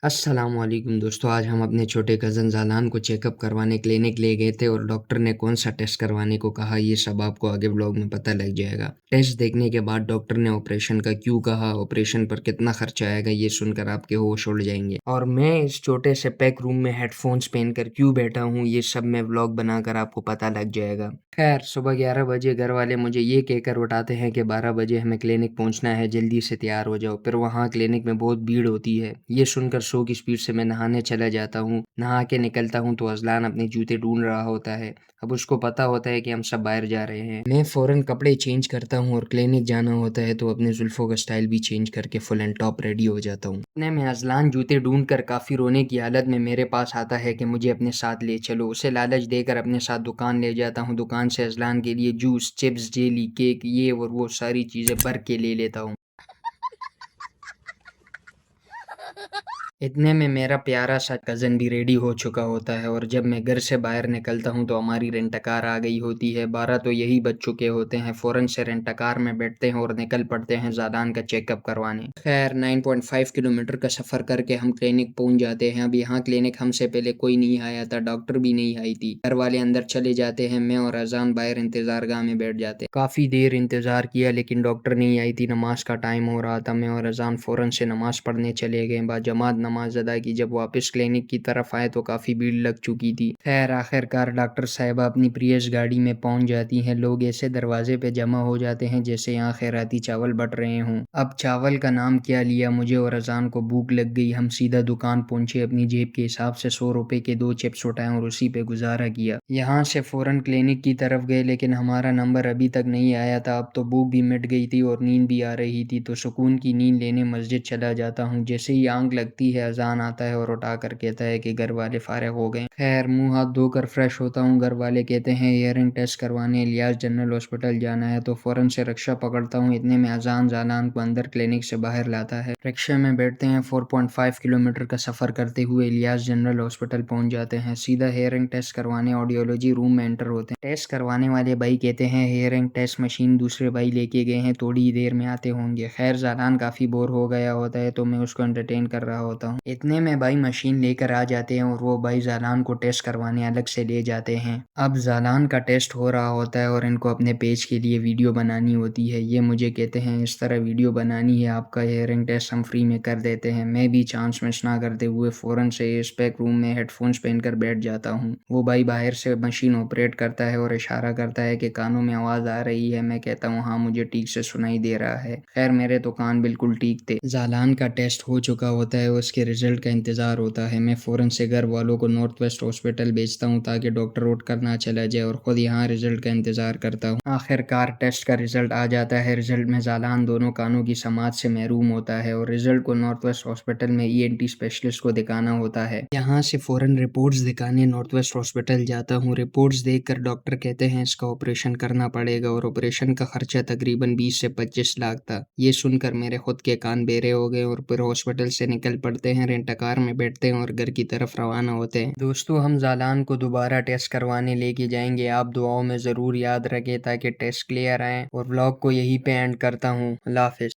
السلام علیکم دوستو، آج ہم اپنے چھوٹے کزن زالان کو چیک اپ کروانے کلینک لے گئے تھے اور ڈاکٹر نے کون سا ٹیسٹ کروانے کو کہا یہ سب آپ کو آگے بلاگ میں پتہ لگ جائے گا۔ ٹیسٹ دیکھنے کے بعد ڈاکٹر نے آپریشن کا کیوں کہا، آپریشن پر کتنا خرچہ آئے گا، یہ سن کر آپ کے ہوش اڑ جائیں گے۔ اور میں اس چھوٹے سے پیک روم میں ہیڈ فونز پہن کر کیوں بیٹھا ہوں، یہ سب میں بلاگ بنا کر آپ کو پتہ لگ جائے گا۔ خیر، صبح 11 بجے گھر والے مجھے یہ کہہ کر اٹھاتے ہیں کہ 12 بجے ہمیں کلینک پہنچنا ہے، جلدی سے تیار ہو جاؤ۔ پھر وہاں کلینک میں بہت بھیڑ ہوتی ہے۔ یہ سن کر 100 کی سپیڈ سے میں نہانے چلا جاتا ہوں۔ نہا کے نکلتا ہوں تو اذلان اپنے جوتے ڈھونڈ رہا ہوتا ہے۔ اب اس کو پتا ہوتا ہے کہ ہم سب باہر جا رہے ہیں۔ میں فوراً کپڑے چینج کرتا ہوں اور کلینک جانا ہوتا ہے تو اپنے زلفوں کا سٹائل بھی چینج کر کے فل اینڈ ٹاپ ریڈی ہو جاتا ہوں۔ اتنے میں اذلان جوتے ڈھونڈ کر کافی رونے کی حالت میں میرے پاس آتا ہے کہ مجھے اپنے ساتھ لے چلو۔ اسے لالچ دے کر اپنے ساتھ دکان لے جاتا ہوں۔ دکان سے اذلان کے لیے جوس، چپس، جیلی، کیک، یہ اور وہ ساری چیزیں بھر کے لے لیتا ہوں۔ اتنے میں میرا پیارا سا کزن بھی ریڈی ہو چکا ہوتا ہے اور جب میں گھر سے باہر نکلتا ہوں تو ہماری رینٹ کار آ گئی ہوتی ہے۔ 12 تو یہی بج چکے ہوتے ہیں۔ فوراً سے رینٹ کار میں بیٹھتے ہیں اور نکل پڑتے ہیں زالان کا چیک اپ کروانے۔ خیر 9.5 کلومیٹر کا سفر کر کے ہم کلینک پہنچ جاتے ہیں۔ اب یہاں کلینک ہم سے پہلے کوئی نہیں آیا تھا، ڈاکٹر بھی نہیں آئی تھی۔ گھر والے اندر چلے جاتے ہیں، میں اور اذان باہر انتظار گاہ میں بیٹھ جاتے ہیں۔ کافی دیر انتظار کیا لیکن ڈاکٹر نہیں آئی تھی۔ نماز کا ٹائم ہو رہا تھا۔ میں اور اذان فوراً سے نماز پڑھنے چلے گئے۔ با جماعت نماز ادا کی۔ جب واپس کلینک کی طرف آئے تو کافی بھیڑ لگ چکی تھی۔ خیر آخر کار ڈاکٹر صاحبہ اپنی پریس گاڑی میں پہنچ جاتی ہیں۔ لوگ ایسے دروازے پہ جمع ہو جاتے ہیں جیسے یہاں خیراتی چاول بٹ رہے ہوں۔ اب چاول کا نام کیا لیا، مجھے اور اذان کو بھوک لگ گئی۔ ہم سیدھا دکان پہنچے، اپنی جیب کے حساب سے 100 روپے کے 2 چپس اٹھائے اور اسی پہ گزارا کیا۔ یہاں سے فوراً کلینک کی طرف گئے لیکن ہمارا نمبر ابھی تک نہیں آیا تھا۔ اب تو بھوک بھی مٹ گئی تھی اور نیند بھی آ رہی تھی تو سکون کی نیند لینے مسجد چلا جاتا ہوں۔ جیسے ہی آنکھ لگتی ہے اذان آتا ہے اور اٹھا کر کہتا ہے کہ گھر والے فارغ ہو گئے۔ خیر منہ ہاتھ دھو کر فریش ہوتا ہوں۔ گھر والے کہتے ہیں ہیئرنگ ٹیسٹ کروانے الیاس جنرل ہاسپٹل جانا ہے تو فوراً سے رکشہ پکڑتا ہوں۔ اتنے میں اذان زالان کو اندر کلینک سے باہر لاتا ہے۔ رکشے میں بیٹھتے ہیں۔ 4.5 کلومیٹر کا سفر کرتے ہوئے الیاس جنرل ہاسپٹل پہنچ جاتے ہیں۔ سیدھا ہیئرنگ ٹیسٹ کروانے آڈیولوجی روم میں انٹر ہوتے ہیں۔ ٹیسٹ کروانے والے بھائی کہتے ہیں ہیئرنگ ٹیسٹ مشین دوسرے بھائی لے کے گئے ہیں، تھوڑی دیر میں آتے ہوں گے۔ خیر زالان کافی بور ہو گیا ہوتا ہے تو میں اس کو انٹرٹین کر رہا ہوتا ہوں۔ اتنے میں بھائی مشین لے کر آ جاتے ہیں اور وہ بھائی زالان کو ٹیسٹ کروانے الگ سے لے جاتے ہیں۔ اب زالان کا ٹیسٹ ہو رہا ہوتا ہے اور ان کو اپنے پیج کے لیے ویڈیو بنانی ہوتی ہے۔ یہ مجھے کہتے ہیں اس طرح ویڈیو بنانی ہے، آپ کا ہیئرنگ ٹیسٹ ہم فری میں کر دیتے ہیں۔ میں بھی چانس مس نہ کرتے ہوئے فوراً سے اس پیک روم میں ہیڈ فونز پہن کر بیٹھ جاتا ہوں۔ وہ بھائی باہر سے مشین آپریٹ کرتا ہے اور اشارہ کرتا ہے کہ کانوں میں آواز آ رہی ہے۔ میں کہتا ہوں ہاں مجھے ٹھیک سے سنائی دے رہا ہے۔ خیر میرے تو کان بالکل ٹھیک تھے۔ زالان کا ٹیسٹ ہو چکا ہوتا ہے، اس کے رزلٹ کا انتظار ہوتا ہے۔ میں فوراً سے گھر والوں کو نارتھ ویسٹ ہاسپٹل بھیجتا ہوں تاکہ ڈاکٹر اٹھ کر نہ چلا جائے اور خود یہاں رزلٹ کا انتظار کرتا ہوں۔ آخر کار ٹیسٹ کا رزلٹ آ جاتا ہے۔ رزلٹ میں زالان دونوں کانوں کی سماعت سے محروم ہوتا ہے اور رزلٹ کو نارتھ ویسٹ ہاسپٹل میں ENT اسپیشلسٹ کو دکھانا ہوتا ہے۔ یہاں سے فوراً رپورٹس دکھانے نارتھ ویسٹ ہاسپٹل جاتا ہوں۔ رپورٹس دیکھ کر ڈاکٹر کہتے ہیں اس کا آپریشن کرنا پڑے گا اور آپریشن کا خرچہ تقریباً 20 سے 25 لاکھ تھا۔ یہ سن کر میرے خود کے کان بہرے ہو گئے اور پھر ہاسپٹل سے نکل پڑتے ہیں، رینٹ کار میں بیٹھتے ہیں اور گھر کی طرف روانہ ہوتے ہیں۔ دوستو ہم زالان کو دوبارہ ٹیسٹ کروانے لے کے جائیں گے، آپ دعاؤں میں ضرور یاد رکھیں تاکہ ٹیسٹ کلیئر آئے، اور ولاگ کو یہی پہ اینڈ کرتا ہوں۔ اللہ حافظ۔